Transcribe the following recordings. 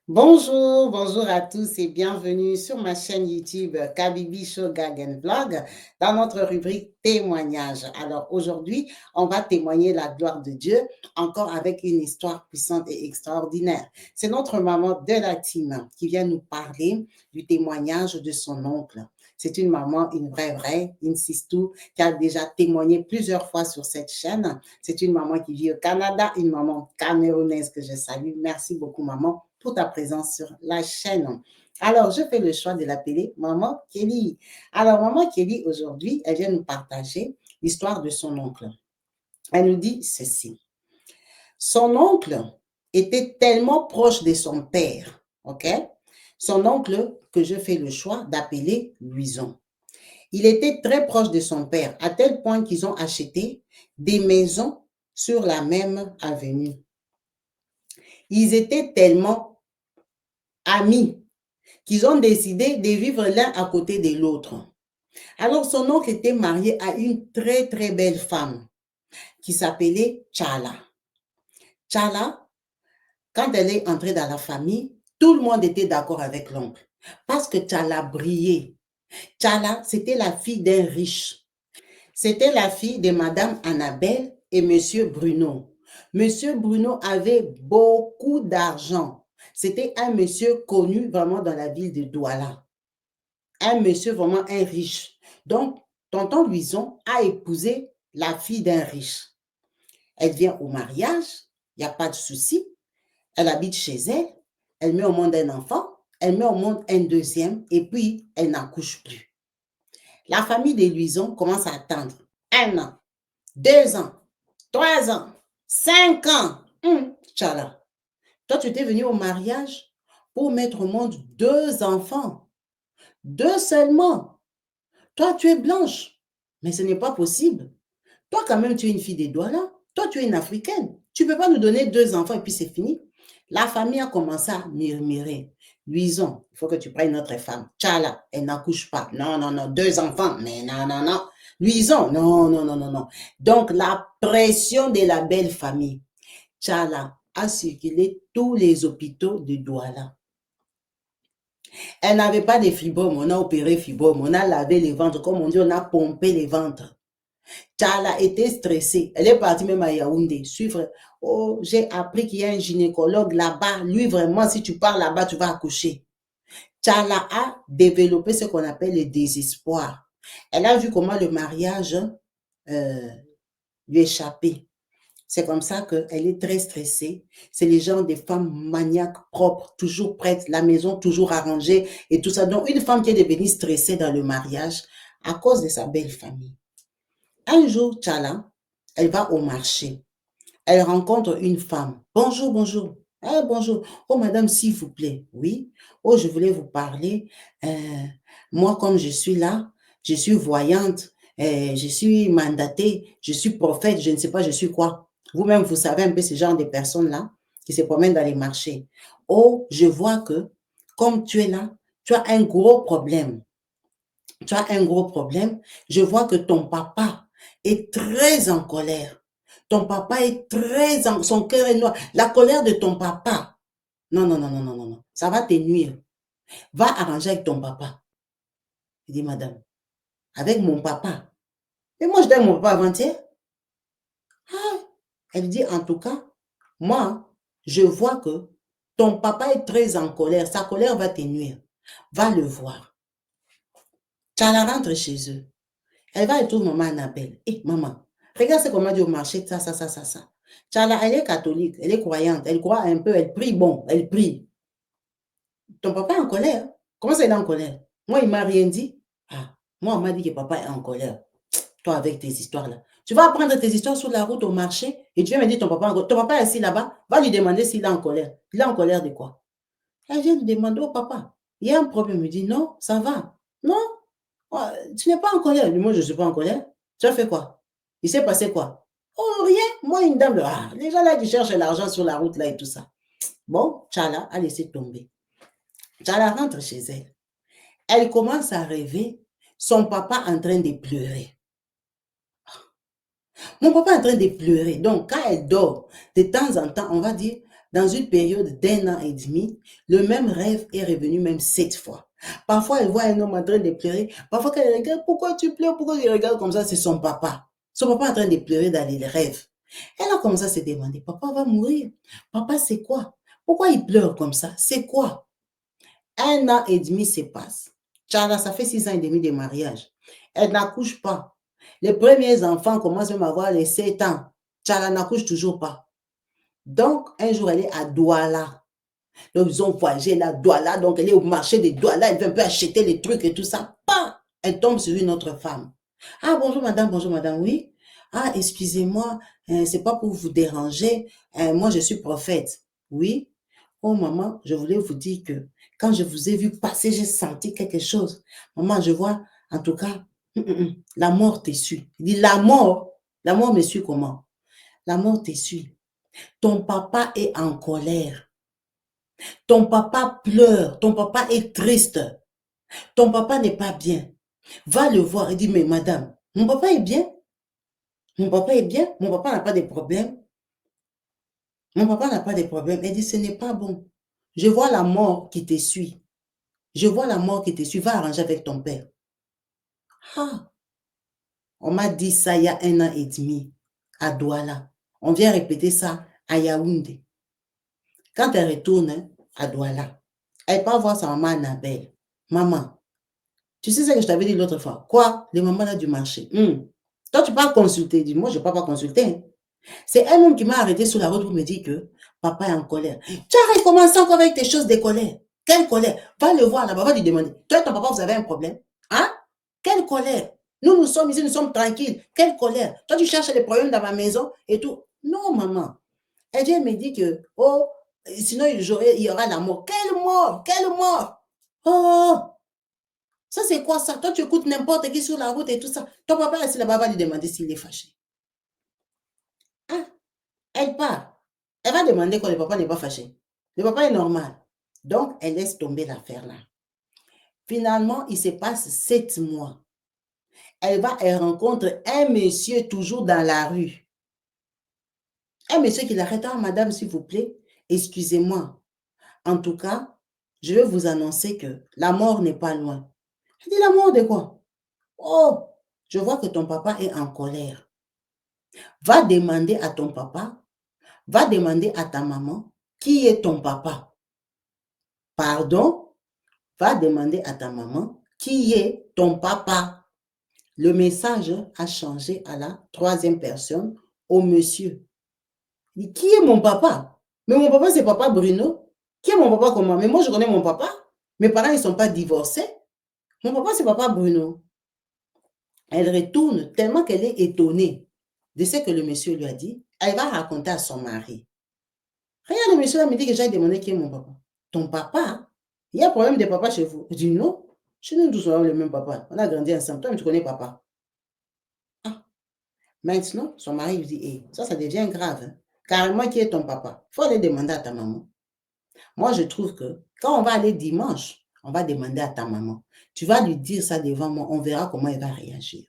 Bonjour, bonjour à tous et bienvenue sur ma chaîne YouTube Kabibi Show Gag and Vlog dans notre rubrique témoignages. Alors aujourd'hui, on va témoigner la gloire de Dieu encore avec une histoire puissante et extraordinaire. C'est notre maman de la team qui vient nous parler du témoignage de son oncle. C'est une maman, une vraie, une sistou qui a déjà témoigné plusieurs fois sur cette chaîne. C'est une maman qui vit au Canada, une maman camerounaise que je salue. Merci beaucoup maman pour ta présence sur la chaîne. Alors, je fais le choix de l'appeler Maman Kelly. Alors, Maman Kelly, aujourd'hui, elle vient nous partager l'histoire de son oncle. Elle nous dit ceci. Son oncle était tellement proche de son père, ok? Son oncle que je fais le choix d'appeler Louison. Il était très proche de son père, à tel point qu'ils ont acheté des maisons sur la même avenue. Ils étaient tellement amis qu'ils ont décidé de vivre l'un à côté de l'autre. Alors, son oncle était marié à une très belle femme qui s'appelait Tchala. Tchala, quand elle est entrée dans la famille, tout le monde était d'accord avec l'oncle parce que Tchala brillait. Tchala, c'était la fille d'un riche. C'était la fille de Madame Annabelle et Monsieur Bruno. Monsieur Bruno avait beaucoup d'argent. C'était un monsieur connu vraiment dans la ville de Douala. Un monsieur vraiment un riche. Donc, tonton Louison a épousé la fille d'un riche. Elle vient au mariage, il n'y a pas de souci. Elle habite chez elle, elle met au monde un enfant, elle met au monde un deuxième et puis elle n'accouche plus. La famille de Louison commence à attendre 1 an, 2 ans, 3 ans, 5 ans. Tchala, toi tu étais venu au mariage pour mettre au monde 2 enfants. 2 seulement. Toi, tu es blanche. Mais ce n'est pas possible. Toi, quand même, tu es une fille des Douala. Toi, tu es une Africaine. Tu ne peux pas nous donner 2 enfants et puis c'est fini. La famille a commencé à murmurer. Louison, il faut que tu prennes notre femme. Tchala, elle n'accouche pas. Non, non, non, 2 enfants. Mais non, non, non. Louison, non, non, non, non, non. Donc, la pression de la belle famille. Tchala a circulé tous les hôpitaux de Douala. Elle n'avait pas de fibromes, on a opéré fibromes, on a lavé les ventres, comme on dit, on a pompé les ventres. Tchala était stressée. Elle est partie même à Yaoundé suivre. Oh, j'ai appris qu'il y a un gynécologue là-bas. Lui, vraiment, si tu pars là-bas, tu vas accoucher. Tchala a développé ce qu'on appelle le désespoir. Elle a vu comment le mariage lui échappait. C'est comme ça qu'elle est très stressée. C'est les gens des femmes maniaques, propres, toujours prêtes, la maison toujours arrangée et tout ça. Donc, une femme qui est devenue stressée dans le mariage à cause de sa belle famille. Un jour, Tchala, elle va au marché. Elle rencontre une femme. Bonjour, bonjour. Ah, bonjour. Oh, madame, s'il vous plaît. Oui. Oh, je voulais vous parler. Euh, Moi, comme je suis là, je suis voyante, je suis mandatée, je suis prophète, je ne sais pas, je suis quoi. Vous-même, vous savez un peu ce genre de personnes-là qui se promènent dans les marchés. Oh, je vois que, comme tu es là, tu as un gros problème. Tu as un gros problème. Je vois que ton papa est très en colère. Ton papa est très en... Son cœur est noir. La colère de ton papa. Non, non, non, non, non, non, non. Ça va te nuire. Va arranger avec ton papa. Il dit, madame, avec mon papa. Mais moi, je donne mon papa avant-hier. Ah. Elle dit, en tout cas, moi, je vois que ton papa est très en colère. Sa colère va te nuire. Va le voir. Tchala rentre chez eux. Elle va et trouve maman Annabelle. Hé, maman, regarde ce qu'on m'a dit au marché, ça. Tchala, elle est catholique, elle est croyante, elle croit un peu, elle prie, bon, elle prie. Ton papa est en colère. Comment ça, il est en colère? Moi, il m'a rien dit. Ah, moi, on m'a dit que papa est en colère. Toi, avec tes histoires là. Tu vas apprendre tes histoires sur la route au marché et tu viens me dire ton papa est en colère. Ton papa est assis là-bas, va lui demander s'il est en colère. Il est en colère de quoi? Elle vient lui demander au papa. Il y a un problème. Il dit non, ça va. Non, oh, tu n'es pas en colère. Moi, je ne suis pas en colère. Tu as fait quoi? Il s'est passé quoi? Oh, rien. Moi, une dame, les gens là qui cherchent l'argent sur la route là et tout ça. Bon, Tchala a laissé tomber. Tchala rentre chez elle. Elle commence à rêver son papa en train de pleurer. Mon papa est en train de pleurer. Donc, quand elle dort, de temps en temps, on va dire, dans une période d'1 an et demi, le même rêve est revenu même 7 fois. Parfois, elle voit un homme en train de pleurer. Parfois, quand elle regarde, pourquoi tu pleures? Pourquoi tu regardes comme ça? C'est son papa. Son papa est en train de pleurer dans les rêves. Elle a commencé à se demander, papa va mourir. Papa, c'est quoi? Pourquoi il pleure comme ça? C'est quoi? 1 an et demi se passe. Tchara, ça fait 6 ans et demi de mariage. Elle n'accouche pas. Les premiers enfants commencent même à avoir les 7 ans. Tchara n'accouche toujours pas. Donc, un jour, elle est à Douala. Donc, ils ont voyagé là, Douala. Donc, elle est au marché de Douala. Elle veut un peu acheter les trucs et tout ça. Pas. Elle tombe sur une autre femme. Ah, bonjour madame, oui. Ah, excusez-moi, c'est pas pour vous déranger. Moi, je suis prophète. Oui. Oh, maman, je voulais vous dire que quand je vous ai vu passer, j'ai senti quelque chose. Maman, je vois, en tout cas, la mort te suit. Il dit, la mort me suit comment? La mort te suit. Ton papa est en colère. Ton papa pleure. Ton papa est triste. Ton papa n'est pas bien. Va le voir et dit, mais madame, mon papa est bien. Mon papa est bien. Mon papa n'a pas de problème. Mon papa n'a pas de problème. Elle dit, ce n'est pas bon. Je vois la mort qui te suit. Je vois la mort qui te suit. Va arranger avec ton père. Ah, on m'a dit ça il y a 1 an et demi à Douala. On vient répéter ça à Yaoundé. Quand elle retourne à Douala, elle part voir sa maman Annabelle. Maman, tu sais ce que je t'avais dit l'autre fois? Quoi? Les mamans là du marché. Toi, tu pars consulter. Dis, moi, je ne peux pas consulter. Hein. C'est un homme qui m'a arrêté sur la route pour me dire que papa est en colère. Tu as recommencé encore avec tes choses de colère. Quelle colère? Va le voir là-bas, va lui demander. Toi et ton papa, vous avez un problème? Hein? Quelle colère? Nous sommes ici, nous sommes tranquilles. Quelle colère? Toi, tu cherches les problèmes dans ma maison et tout. Non, maman. Et Dieu me dit que, oh, sinon il y aura la mort. Quelle mort? Quelle mort? Oh, ça c'est quoi ça? Toi, tu écoutes n'importe qui sur la route et tout ça. Ton papa, est là-bas, va lui demander s'il est fâché. Ah, elle part. Elle va demander que le papa n'est pas fâché. Le papa est normal. Donc, elle laisse tomber l'affaire là. Finalement, il se passe 7 mois. Elle rencontre un monsieur toujours dans la rue. Un monsieur qui l'arrête. Ah, madame, s'il vous plaît, excusez-moi. En tout cas, je vais vous annoncer que la mort n'est pas loin. Elle dit, la mort de quoi? Oh, je vois que ton papa est en colère. Va demander à ton papa, va demander à ta maman, qui est ton papa? Pardon? Va demander à ta maman, qui est ton papa? Le message a changé à la troisième personne, au monsieur. Il dit, qui est mon papa? Mais mon papa, c'est papa Bruno. Qui est mon papa comment? Mais moi, je connais mon papa. Mes parents, ils ne sont pas divorcés. Mon papa, c'est papa Bruno. Elle retourne tellement qu'elle est étonnée de ce que le monsieur lui a dit. Elle va raconter à son mari. Regarde, le monsieur là me dit que j'ai demandé qui est mon papa. Ton papa? Il y a un problème de papa chez vous. Je dis non. Chez nous, tous avons le même papa. On a grandi ensemble. Toi, mais tu connais papa. Ah. Maintenant, son mari lui dit, hey, ça devient grave. Hein. Carrément, qui est ton papa? Il faut aller demander à ta maman. Moi, je trouve que quand on va aller dimanche, on va demander à ta maman. Tu vas lui dire ça devant moi. On verra comment elle va réagir.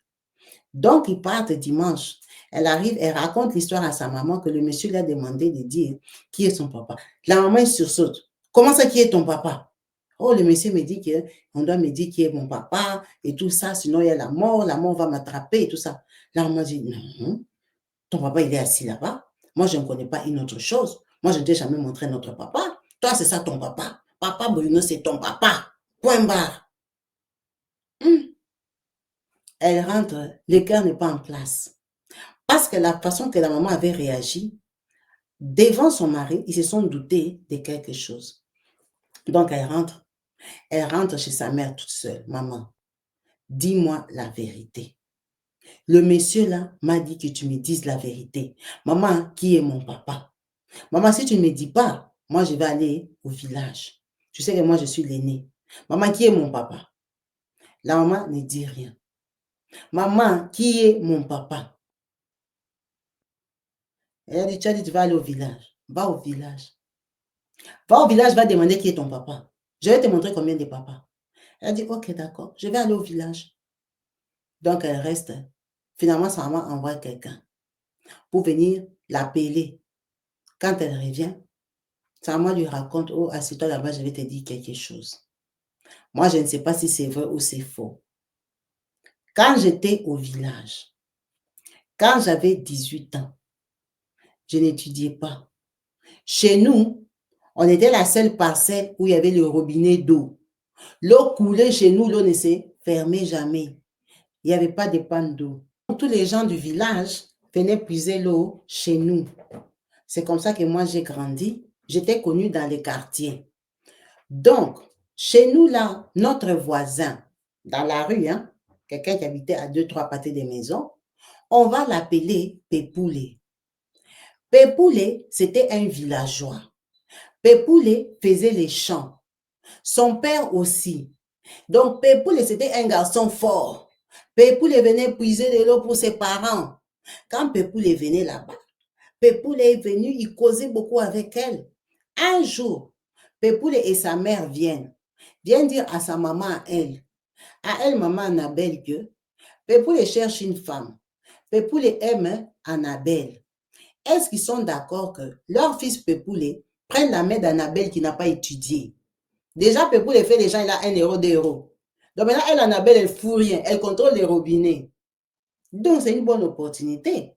Donc, ils partent dimanche. Elle arrive, elle raconte l'histoire à sa maman que le monsieur lui a demandé de dire qui est son papa. La maman sursaute. Comment ça, qui est ton papa? Oh, le monsieur me dit qu'on doit me dire qui est mon papa et tout ça, sinon il y a la mort va m'attraper et tout ça. La maman dit, non, ton papa, il est assis là-bas. Moi, je ne connais pas une autre chose. Moi, je ne t'ai jamais montré notre papa. Toi, c'est ça ton papa. Papa Bruno, c'est ton papa. Point barre. Elle rentre, le cœur n'est pas en place. Parce que la façon que la maman avait réagi, devant son mari, ils se sont doutés de quelque chose. Donc, elle rentre chez sa mère toute seule. Maman, dis-moi la vérité. Le monsieur là m'a dit que tu me dises la vérité. Maman, qui est mon papa? Maman, si tu ne me dis pas, moi, je vais aller au village. Tu sais que moi, je suis l'aînée. Maman, qui est mon papa? La maman ne dit rien. Maman, qui est mon papa? Elle a dit, tu as dit, tu vas aller au village. Va au village. Va au village, va demander qui est ton papa. Je vais te montrer combien de papas. Elle a dit, ok, d'accord, je vais aller au village. Donc, elle reste. Finalement, sa maman envoie quelqu'un pour venir l'appeler. Quand elle revient, Sa maman lui raconte, oh, assieds-toi là-bas, je vais te dire quelque chose. Moi, je ne sais pas si c'est vrai ou c'est faux. Quand j'étais au village, quand j'avais 18 ans, je n'étudiais pas. Chez nous, on était la seule parcelle où il y avait le robinet d'eau. L'eau coulait chez nous, l'eau ne s'est fermée jamais. Il n'y avait pas de panne d'eau. Tous les gens du village venaient puiser l'eau chez nous. C'est comme ça que moi j'ai grandi. J'étais connue dans les quartiers. Donc, chez nous là, notre voisin, dans la rue, hein, quelqu'un qui habitait à 2-3 pâtés des maisons, on va l'appeler Pépoulé. Pépoulé, c'était un villageois. Pépoulé faisait les champs. Son père aussi. Donc, Pépoulé, c'était un garçon fort. Pépoulé venait puiser de l'eau pour ses parents. Quand Pépoulé venait là-bas, Pépoulé est venu, il causait beaucoup avec elle. Un jour, Pépoulé et sa mère viennent dire à sa maman, à elle, maman Annabelle, que Pépoulé cherche une femme. Pépoulé aime Annabelle. Est-ce qu'ils sont d'accord que leur fils Pépoulé prenne la main d'Annabelle qui n'a pas étudié? Déjà, Pépoulé fait déjà, il a 1 euro, 2 euros. Donc maintenant, elle, Annabelle, elle ne fout rien. Elle contrôle les robinets. Donc, c'est une bonne opportunité.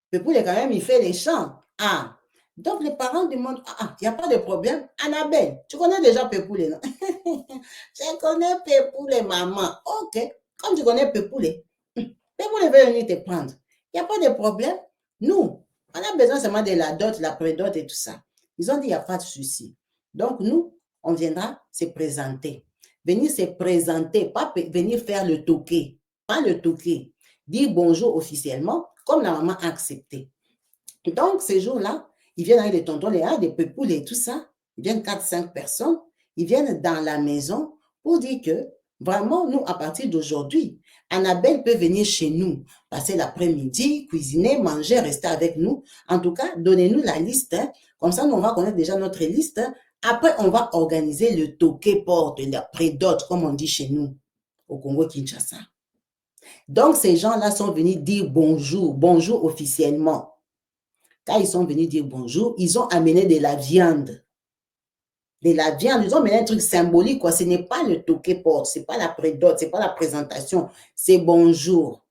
Pépoulé, quand même, il fait les champs. Ah, donc les parents demandent, ah, il n'y a pas de problème. Annabelle, tu connais déjà Pépoulé, non? Je connais Pépoulé, maman. Ok, comme tu connais Pépoulé, Pépoulé va venir te prendre. Il n'y a pas de problème. Nous, on a besoin seulement de la dot, la prédot et tout ça. Ils ont dit, il n'y a pas de souci. Donc, nous, on viendra se présenter. Venir se présenter, pas venir faire le toqué. Pas le toqué. Dire bonjour officiellement, comme la maman a accepté. Donc, ces jours-là, ils viennent avec des tontons, des Pépoulés et tout ça. Ils viennent 4-5 personnes. Ils viennent dans la maison pour dire que, vraiment, nous, à partir d'aujourd'hui, Annabelle peut venir chez nous, passer l'après-midi, cuisiner, manger, rester avec nous. En tout cas, donnez-nous la liste. Hein. Comme ça, nous, on va connaître déjà notre liste. Hein. Après, on va organiser le toqué-porte, la prédote, comme on dit chez nous, au Congo-Kinshasa. Donc, ces gens-là sont venus dire bonjour, bonjour officiellement. Quand ils sont venus dire bonjour, ils ont amené de la viande. De la viande, ils ont amené un truc symbolique, quoi. Ce n'est pas le toqué-porte, ce n'est pas la prédote, ce n'est pas la présentation, c'est bonjour.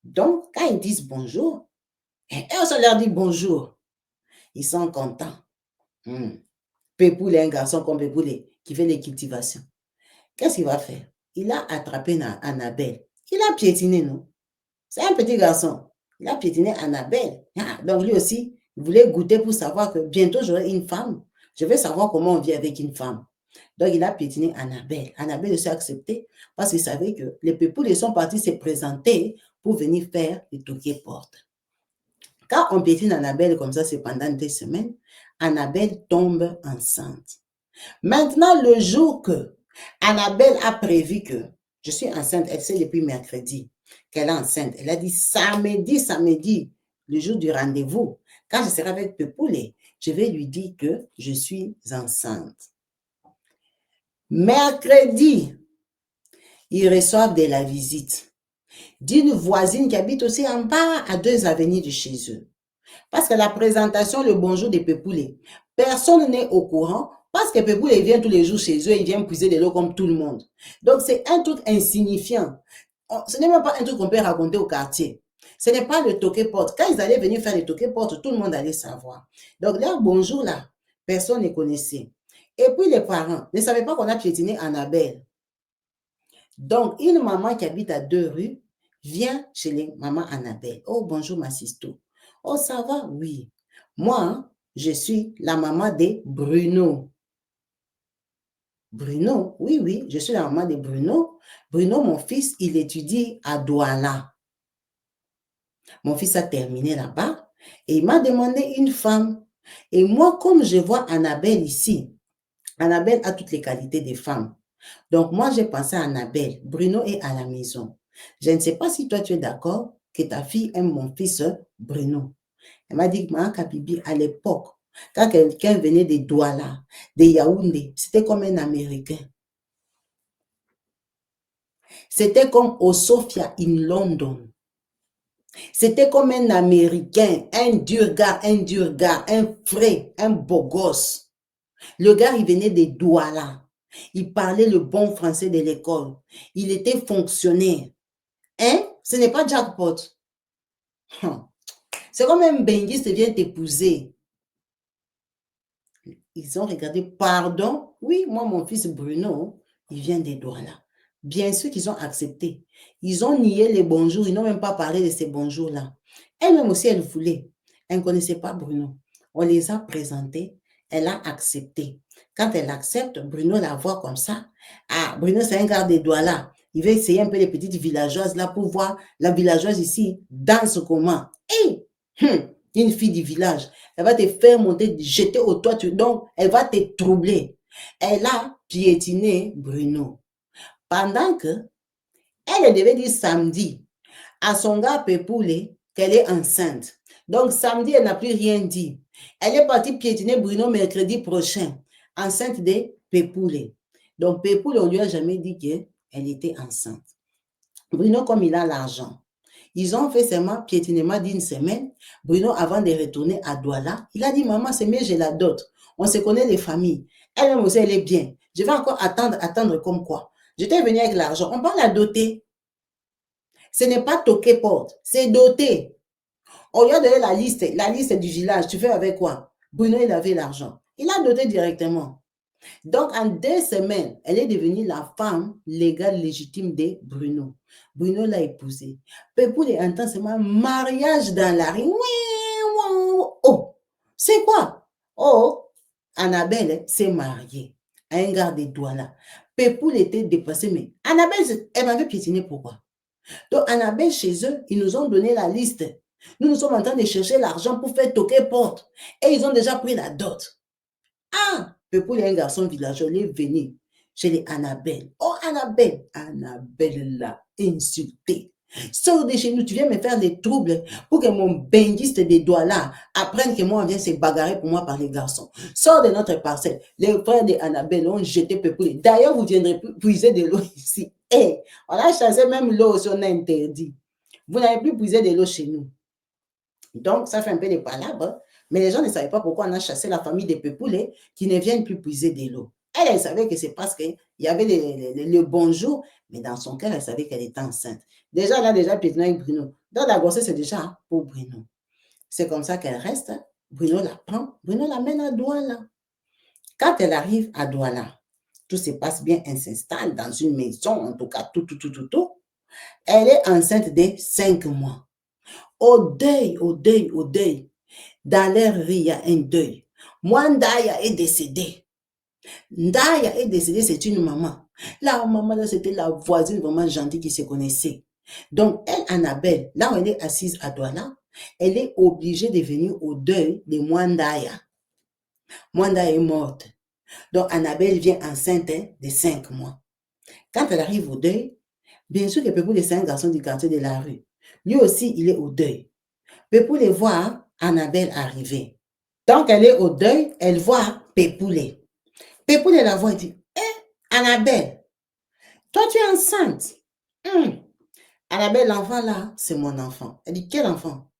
Donc, quand ils disent bonjour, et on leur dit bonjour. Ils sont contents. Pépoulé, un garçon comme Pépoulé, qui fait les cultivations. Qu'est-ce qu'il va faire? Il a attrapé Annabelle. Il a piétiné, non? C'est un petit garçon. Il a piétiné Annabelle. Ah, donc lui aussi, il voulait goûter pour savoir que bientôt j'aurai une femme. Je vais savoir comment on vit avec une femme. Donc il a piétiné Annabelle. Annabelle s'est acceptée parce qu'il savait que les Pépoulés sont partis se présenter pour venir faire le toqué-porte. Quand on piétine Annabelle comme ça, c'est pendant 2 semaines, Annabelle tombe enceinte. Maintenant, le jour que Annabelle a prévu que je suis enceinte, elle sait depuis mercredi qu'elle est enceinte. Elle a dit samedi, le jour du rendez-vous, quand je serai avec Pépoulé, je vais lui dire que je suis enceinte. Mercredi, ils reçoivent de la visite d'une voisine qui habite aussi en bas à 2 avenues de chez eux. Parce que la présentation, le bonjour de Pépoulé, personne n'est au courant parce que Pépoulé vient tous les jours chez eux, il vient puiser de l'eau comme tout le monde. Donc, c'est un truc insignifiant. Ce n'est même pas un truc qu'on peut raconter au quartier. Ce n'est pas le toqué-porte. Quand ils allaient venir faire le toqué-porte, tout le monde allait savoir. Donc, leur bonjour là, personne ne connaissait. Et puis, les parents ne savaient pas qu'on a piétiné Annabelle. Donc, une maman qui habite à 2 rues vient chez les mamans Annabelle. Oh, bonjour ma sisto. Oh, ça va? Oui. Moi, je suis la maman de Bruno. Bruno, oui, je suis la maman de Bruno. Bruno, mon fils, il étudie à Douala. Mon fils a terminé là-bas et il m'a demandé une femme. Et moi, comme je vois Annabelle ici, Annabelle a toutes les qualités des femmes. Donc, moi, j'ai pensé à Annabelle. Bruno est à la maison. Je ne sais pas si toi, tu es d'accord que ta fille aime mon fils Bruno. Elle m'a dit, Maman Kabibi, à l'époque, quand quelqu'un venait de Douala, de Yaoundé, c'était comme un Américain. C'était comme au Sophia in London. C'était comme un Américain, un dur gars, un frais, un beau gosse. Le gars, il venait des Douala. Il parlait le bon français de l'école. Il était fonctionnaire. Hein? Ce n'est pas jackpot. Hum. C'est comme un benguiste vient t'épouser. Ils ont regardé, pardon, oui, moi, mon fils Bruno, il vient des Douala. Bien sûr qu'ils ont accepté. Ils ont nié les bonjours, ils n'ont même pas parlé de ces bonjours-là. Elle-même aussi, elle voulait. Elle ne connaissait pas Bruno. On les a présentés, elle a accepté. Quand elle accepte, Bruno la voit comme ça. Ah, Bruno, c'est un gars des Douala. Il va essayer un peu les petites villageoises là pour voir la villageoise ici danse comment. Hé! Une fille du village, elle va te faire monter, jeter au toit, donc elle va te troubler. Elle a piétiné Bruno. Pendant que elle devait dire samedi à son gars Pepoulé qu'elle est enceinte. Donc samedi, elle n'a plus rien dit. Elle est partie piétiner Bruno mercredi prochain, enceinte de Pepoulé. Donc Pepoulé, on ne lui a jamais dit qu'elle était enceinte. Bruno, comme il a l'argent, ils ont fait seulement piétinement d'une semaine. Bruno, avant de retourner à Douala, il a dit, maman, c'est mieux, j'ai la dot. On se connaît les familles. Elle-même aussi, elle est bien. Je vais encore attendre comme quoi. J'étais venu avec l'argent. On parle à doter. Ce n'est pas toquer porte, c'est doter. On lui a donné la liste du village. Tu fais avec quoi? Bruno, il avait l'argent. Il a doté directement. Donc, en 2 semaines, elle est devenue la femme légale légitime de Bruno. Bruno l'a épousée. Pour les intensément mariage dans la rue. Oh, c'est quoi? Oh, Annabelle s'est mariée à un gars de Douala. Pépoul était dépassé, mais Annabelle, elle m'avait piétiné pourquoi? Donc, Annabelle, chez eux, ils nous ont donné la liste. Nous sommes en train de chercher l'argent pour faire toquer porte. Et ils ont déjà pris la dot. Ah, Pepoul est un garçon villageois, il est venu chez les Annabelle. Oh, Annabelle, Annabelle l'a insulté. Sors de chez nous, tu viens me faire des troubles pour que mon benguiste des doigts là apprenne que moi, on vient se bagarrer pour moi par les garçons. Sors de notre parcelle. Les frères de Annabelle ont jeté Pepoul. D'ailleurs, vous viendrez puiser de l'eau ici. Eh, on a chassé même l'eau si on a interdit. Vous n'avez plus puiser de l'eau chez nous. Donc, ça fait un peu des palabres, mais les gens ne savaient pas pourquoi on a chassé la famille des Pepoulés qui ne viennent plus puiser de l'eau. Elle savait que c'est parce qu'il y avait le bonjour, mais dans son cœur, elle savait qu'elle était enceinte. Déjà, elle a déjà piétiné avec Bruno. Donc, la grossesse, c'est déjà pour Bruno. C'est comme ça qu'elle reste. Bruno la prend, Bruno l'amène à Douala. Quand elle arrive à Douala, tout se passe bien, elle s'installe dans une maison, en tout cas, tout. Elle est enceinte de 5 mois. Au deuil. Dans leur vie, il y a un deuil. Moi, Ndaya est décédée. Ndaya est décédée, c'est une maman. La maman, là, c'était la voisine vraiment gentille qui se connaissait. Donc, elle, Annabelle, là où elle est assise à Douala, elle est obligée de venir au deuil de Mwandaya. Mwandaya est morte. Donc, Annabelle vient enceinte de 5 mois. Quand elle arrive au deuil, bien sûr que Pépou, c'est un garçon du quartier de la rue. Lui aussi, il est au deuil. Pépou les voit Annabelle arriver. Donc, elle est au deuil, elle voit Pépoulé. Pépoulé la voit et dit, Annabelle, toi tu es enceinte. Annabelle, l'enfant là, c'est mon enfant. Elle dit, quel enfant?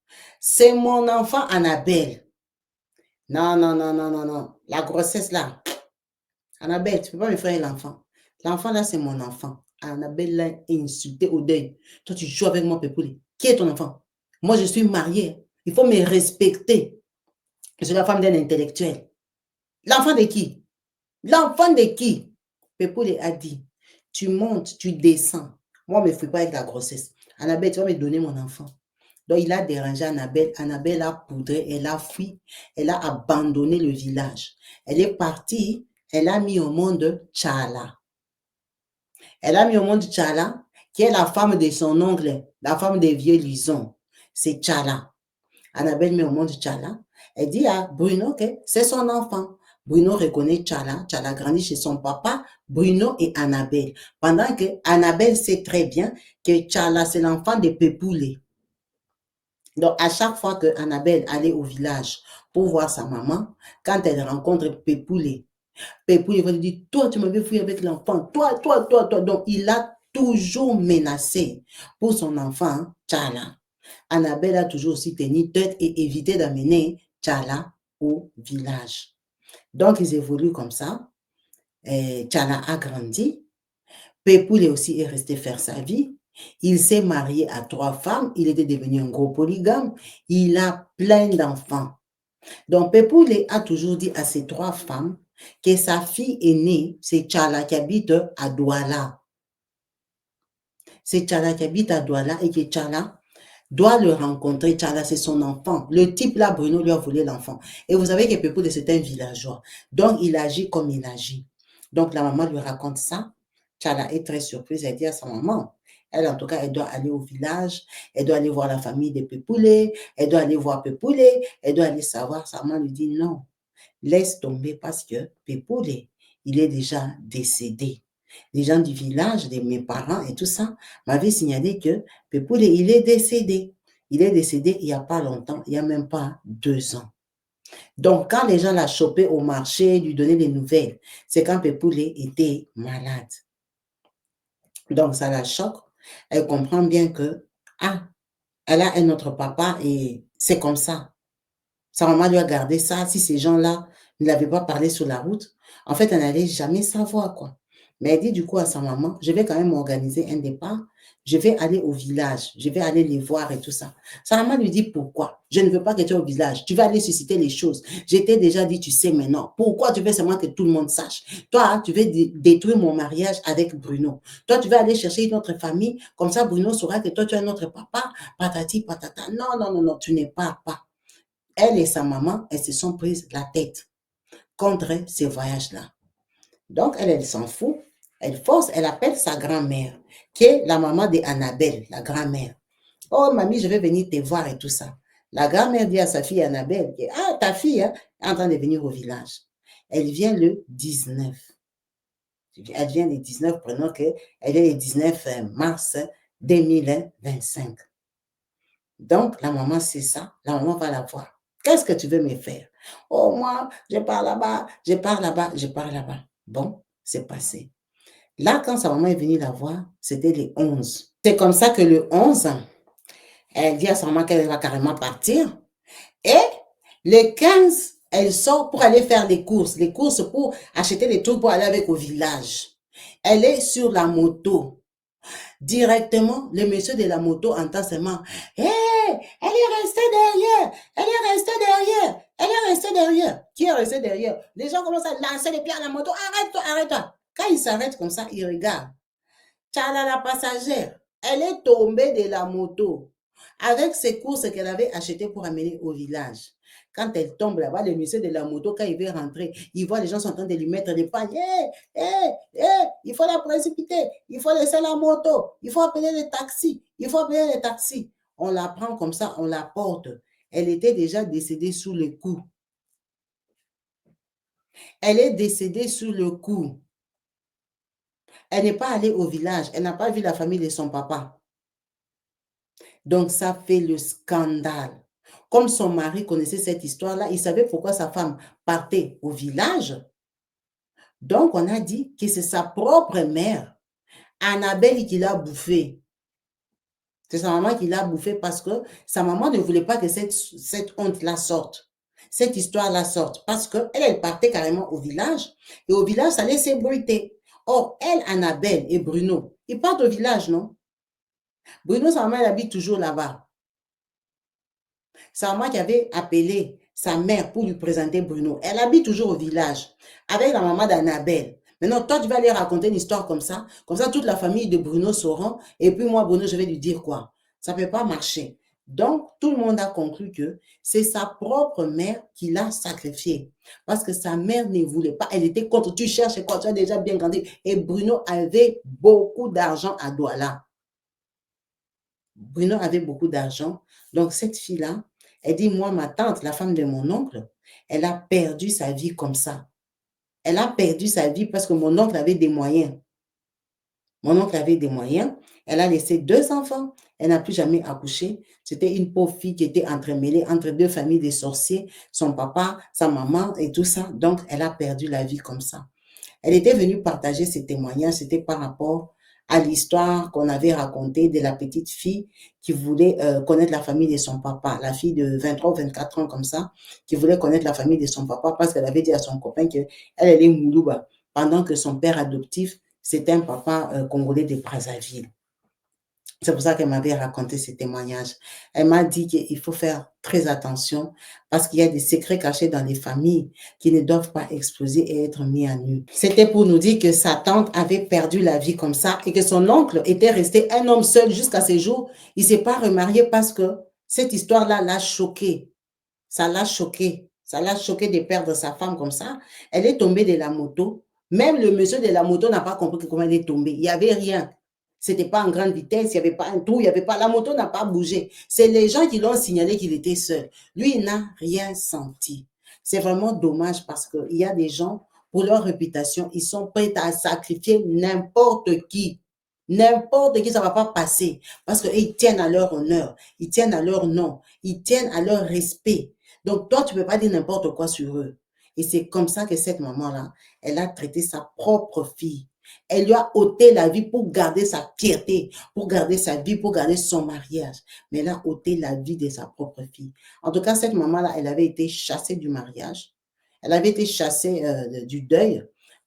C'est mon enfant Annabelle. Non. La grossesse là. Annabelle, tu ne peux pas me faire l'enfant. L'enfant là, c'est mon enfant. Annabelle l'a insulté au deuil. Toi, tu joues avec moi, Pépoulé. Qui est ton enfant? Moi, je suis mariée. Il faut me respecter. Je suis la femme d'un intellectuel. L'enfant de qui? L'enfant de qui? Pépoulé a dit, tu montes, tu descends. Moi, je ne me fais pas avec la grossesse. Annabelle, tu vas me donner mon enfant. Donc, il a dérangé Annabelle. Annabelle a poudré, elle a fui, elle a abandonné le village. Elle est partie, elle a mis au monde Tchala. Elle a mis au monde Tchala, qui est la femme de son oncle, la femme des vieux Lison. C'est Tchala. Annabelle met au monde Tchala. Elle dit à Bruno que c'est son enfant. Bruno reconnaît Tchala. Tchala grandit chez son papa, Bruno et Annabelle. Pendant que Annabelle sait très bien que Tchala, c'est l'enfant de Pépoulé. Donc, à chaque fois que Annabelle allait au village pour voir sa maman, quand elle rencontre Pépoulé, Pépoulé va lui dire, toi, tu m'avais fouillé avec l'enfant. Toi. Donc, il a toujours menacé pour son enfant, Tchala. Annabelle a toujours aussi tenu tête et évité d'amener Tchala au village. Donc, ils évoluent comme ça. Tchala a grandi. Pepoule aussi est resté faire sa vie. Il s'est marié à 3 femmes. Il était devenu un gros polygame. Il a plein d'enfants. Donc, Pepoule a toujours dit à ces 3 femmes que sa fille aînée, c'est Tchala qui habite à Douala. C'est Tchala qui habite à Douala et que Tchala doit le rencontrer. Tchala, c'est son enfant. Le type là, Bruno, lui a volé l'enfant. Et vous savez que Pepoule, c'est un villageois. Donc, il agit comme il agit. Donc, la maman lui raconte ça. Tchala est très surprise. Elle dit à sa maman, elle, en tout cas, elle doit aller au village. Elle doit aller voir la famille de Pepoule. Elle doit aller voir Pepoule. Elle doit aller savoir. Sa maman lui dit non. Laisse tomber parce que Pepoule, il est déjà décédé. Les gens du village, mes parents et tout ça, m'avaient signalé que Pepoule, il est décédé. Il est décédé il n'y a pas longtemps, il n'y a même pas 2 ans. Donc, quand les gens l'ont chopé au marché, lui donnaient des nouvelles, c'est quand Pepoule était malade. Donc, ça la choque. Elle comprend bien que, ah, elle a un autre papa et c'est comme ça. Sa maman lui a gardé ça. Si ces gens-là ne l'avaient pas parlé sur la route, en fait, elle n'allait jamais savoir, quoi. Mais elle dit du coup à sa maman, je vais quand même organiser un départ. Je vais aller au village. Je vais aller les voir et tout ça. Sa maman lui dit pourquoi? Je ne veux pas que tu ailles au village. Tu vas aller susciter les choses. Je t'ai déjà dit, tu sais maintenant. Pourquoi tu veux seulement que tout le monde sache? Toi, tu veux détruire mon mariage avec Bruno. Toi, tu vas aller chercher une autre famille. Comme ça, Bruno saura que toi, tu as un autre papa. Patati, patata. Non, non, non, non, tu n'es pas papa. Elle et sa maman, elles se sont prises la tête contre ces voyages-là. Donc, elle s'en fout. Elle force, elle appelle sa grand-mère, qui est la maman d'Annabelle, la grand-mère. Oh, mamie, je vais venir te voir et tout ça. La grand-mère dit à sa fille Annabelle, ah, ta fille hein, est en train de venir au village. Elle vient le 19. Elle vient le 19, prenons qu'elle vient le 19 mars 2025. Donc, la maman, c'est ça. La maman va la voir. Qu'est-ce que tu veux me faire? Oh, moi, je pars là-bas, je pars là-bas, je pars là-bas. Bon, c'est passé. Là, quand sa maman est venue la voir, c'était le 11. C'est comme ça que le 11, elle dit à sa maman qu'elle va carrément partir. Et le 15, elle sort pour aller faire les courses pour acheter les trucs pour aller avec au village. Elle est sur la moto. Directement, le monsieur de la moto entend seulement, hé, elle est restée derrière, elle est restée derrière, elle est restée derrière. Qui est resté derrière? Les gens commencent à lancer les pieds à la moto, arrête-toi, arrête-toi. Quand il s'arrête comme ça, il regarde. Tchala, la passagère, elle est tombée de la moto avec ses courses qu'elle avait achetées pour amener au village. Quand elle tombe là-bas, le monsieur de la moto, quand il veut rentrer, il voit les gens sont en train de lui mettre des pagnes. Il faut la précipiter, il faut laisser la moto, il faut appeler les taxis, il faut appeler les taxis. On la prend comme ça, on la porte. Elle était déjà décédée sous le coup. Elle est décédée sous le coup. Elle n'est pas allée au village, elle n'a pas vu la famille de son papa. Donc, ça fait le scandale. Comme son mari connaissait cette histoire-là, il savait pourquoi sa femme partait au village. Donc, on a dit que c'est sa propre mère, Annabelle, qui l'a bouffé. C'est sa maman qui l'a bouffé parce que sa maman ne voulait pas que cette honte-là sorte. Cette histoire-là sorte. Parce qu'elle, elle partait carrément au village. Et au village, ça allait s'ébruiter. Or, elle, Annabelle et Bruno, ils partent au village, non? Bruno, sa maman, elle habite toujours là-bas. Sa maman qui avait appelé sa mère pour lui présenter Bruno. Elle habite toujours au village avec la maman d'Annabelle. Maintenant, toi, tu vas aller raconter une histoire comme ça. Comme ça, toute la famille de Bruno sauront. Et puis moi, Bruno, je vais lui dire quoi? Ça ne peut pas marcher. Donc, tout le monde a conclu que c'est sa propre mère qui l'a sacrifié. Parce que sa mère ne voulait pas. Elle était contre. Tu cherches quoi? Tu as déjà bien grandi. Et Bruno avait beaucoup d'argent à Douala. Bruno avait beaucoup d'argent. Donc, cette fille-là, elle dit, moi, ma tante, la femme de mon oncle, elle a perdu sa vie comme ça. Elle a perdu sa vie parce que mon oncle avait des moyens. Mon oncle avait des moyens. Elle a laissé 2 enfants. Elle n'a plus jamais accouché. C'était une pauvre fille qui était entremêlée entre 2 familles de sorciers, son papa, sa maman et tout ça. Donc, elle a perdu la vie comme ça. Elle était venue partager ses témoignages. C'était par rapport à l'histoire qu'on avait racontée de la petite fille qui voulait connaître la famille de son papa, la fille de 23 ou 24 ans comme ça, qui voulait connaître la famille de son papa parce qu'elle avait dit à son copain qu'elle elle est Moulouba, pendant que son père adoptif, c'était un papa congolais de Brazzaville. C'est pour ça qu'elle m'avait raconté ce témoignage. Elle m'a dit qu'il faut faire très attention parce qu'il y a des secrets cachés dans les familles qui ne doivent pas exploser et être mis à nu. C'était pour nous dire que sa tante avait perdu la vie comme ça et que son oncle était resté un homme seul jusqu'à ses jours. Il ne s'est pas remarié parce que cette histoire-là l'a choqué. Ça l'a choqué. Ça l'a choqué de perdre sa femme comme ça. Elle est tombée de la moto. Même le monsieur de la moto n'a pas compris comment elle est tombée. Il n'y avait rien. C'était pas en grande vitesse, il n'y avait pas un trou, il n'y avait pas, la moto n'a pas bougé. C'est les gens qui l'ont signalé qu'il était seul. Lui, il n'a rien senti. C'est vraiment dommage parce qu'il y a des gens, pour leur réputation, ils sont prêts à sacrifier n'importe qui. N'importe qui, ça ne va pas passer. Parce qu'ils tiennent à leur honneur, ils tiennent à leur nom, ils tiennent à leur respect. Donc, toi, tu ne peux pas dire n'importe quoi sur eux. Et c'est comme ça que cette maman-là, elle a traité sa propre fille. Elle lui a ôté la vie pour garder sa fierté, pour garder sa vie, pour garder son mariage. Mais elle a ôté la vie de sa propre fille. En tout cas, cette maman-là, elle avait été chassée du mariage. Elle avait été chassée du deuil.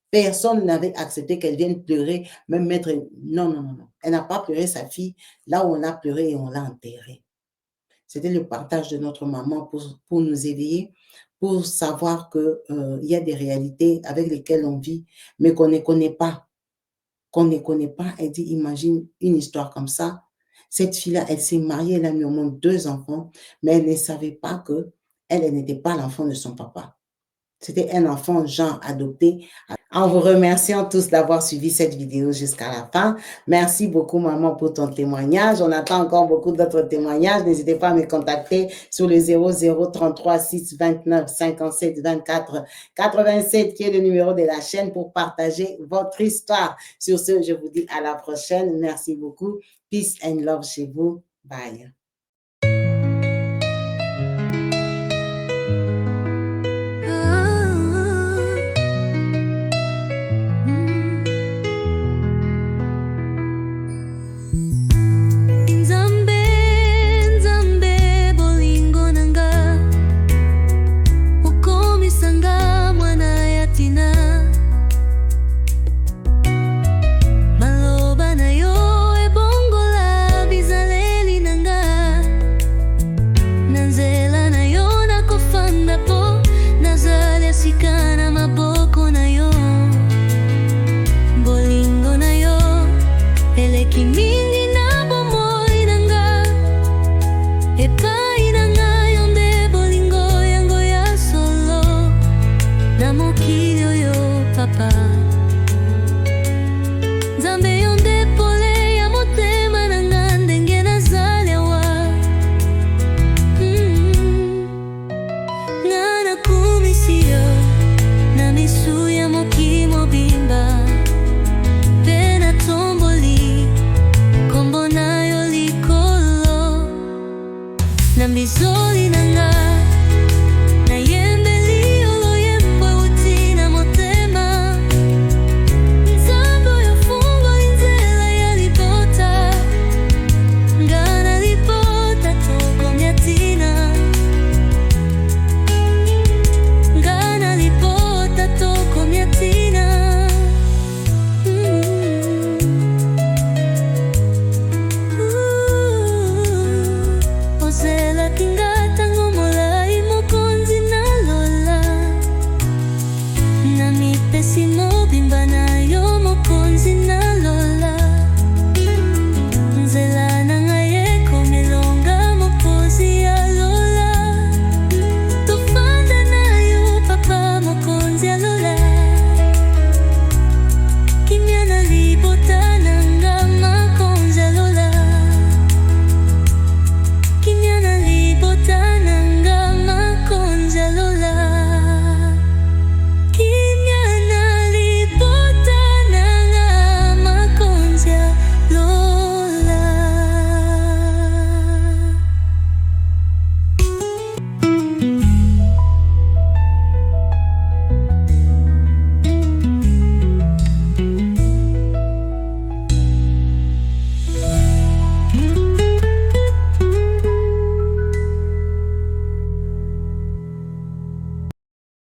Personne n'avait accepté qu'elle vienne pleurer, même mettre... Non, non, non, non. Elle n'a pas pleuré sa fille là où on a pleuré et on l'a enterrée. C'était le partage de notre maman pour nous éveiller, pour savoir qu'il y a des réalités avec lesquelles on vit, mais qu'on ne connaît pas. Qu'on ne connaît pas. Elle dit, imagine une histoire comme ça. Cette fille-là, elle s'est mariée, elle a mis au monde 2 enfants, mais elle ne savait pas que elle n'était pas l'enfant de son papa. C'était un enfant, genre, adopté. En vous remerciant tous d'avoir suivi cette vidéo jusqu'à la fin. Merci beaucoup, maman, pour ton témoignage. On attend encore beaucoup d'autres témoignages. N'hésitez pas à me contacter sur le 0033 6 29 57 24 87, qui est le numéro de la chaîne pour partager votre histoire. Sur ce, je vous dis à la prochaine. Merci beaucoup. Peace and love chez vous. Bye.